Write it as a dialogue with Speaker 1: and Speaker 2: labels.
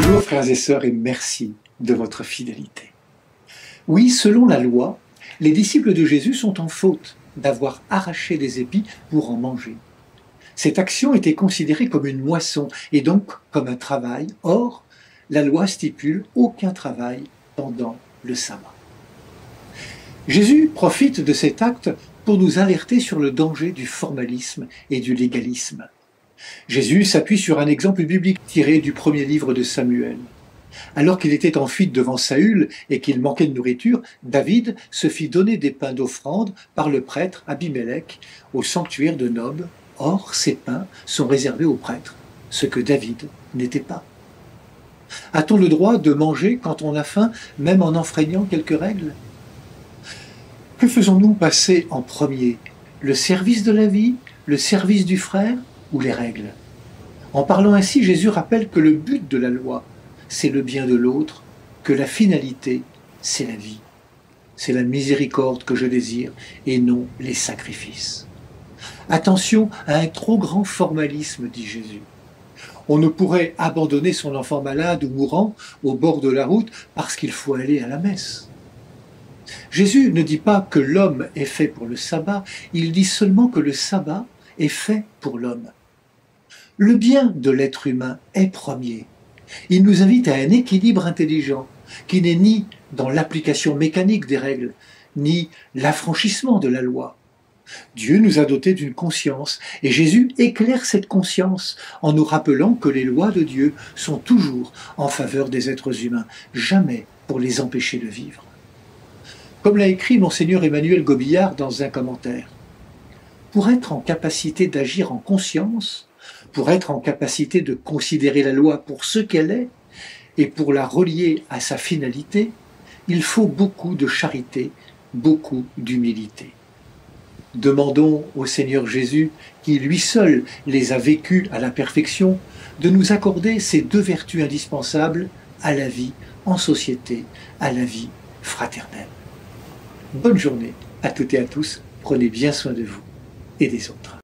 Speaker 1: Bonjour frères et sœurs et merci de votre fidélité. Oui, selon la loi, les disciples de Jésus sont en faute d'avoir arraché des épis pour en manger. Cette action était considérée comme une moisson et donc comme un travail. Or, la loi stipule aucun travail pendant le sabbat. Jésus profite de cet acte pour nous alerter sur le danger du formalisme et du légalisme. Jésus s'appuie sur un exemple biblique tiré du premier livre de Samuel. Alors qu'il était en fuite devant Saül et qu'il manquait de nourriture, David se fit donner des pains d'offrande par le prêtre Abimélec au sanctuaire de Nob. Or, ces pains sont réservés aux prêtres, ce que David n'était pas. A-t-on le droit de manger quand on a faim, même en enfreignant quelques règles? Que faisons-nous passer en premier? Le service de la vie, le service du frère ou les règles? En parlant ainsi, Jésus rappelle que le but de la loi, c'est le bien de l'autre, que la finalité, c'est la vie. C'est la miséricorde que je désire et non les sacrifices. Attention à un trop grand formalisme, dit Jésus. On ne pourrait abandonner son enfant malade ou mourant au bord de la route parce qu'il faut aller à la messe. Jésus ne dit pas que l'homme est fait pour le sabbat, il dit seulement que le sabbat est fait pour l'homme. Le bien de l'être humain est premier. Il nous invite à un équilibre intelligent qui n'est ni dans l'application mécanique des règles, ni l'affranchissement de la loi. Dieu nous a dotés d'une conscience et Jésus éclaire cette conscience en nous rappelant que les lois de Dieu sont toujours en faveur des êtres humains, jamais pour les empêcher de vivre. Comme l'a écrit Monseigneur Emmanuel Gobillard dans un commentaire, pour être en capacité d'agir en conscience, pour être en capacité de considérer la loi pour ce qu'elle est et pour la relier à sa finalité, il faut beaucoup de charité, beaucoup d'humilité. Demandons au Seigneur Jésus, qui lui seul les a vécus à la perfection, de nous accorder ces deux vertus indispensables à la vie en société, à la vie fraternelle. Bonne journée à toutes et à tous, prenez bien soin de vous et des autres.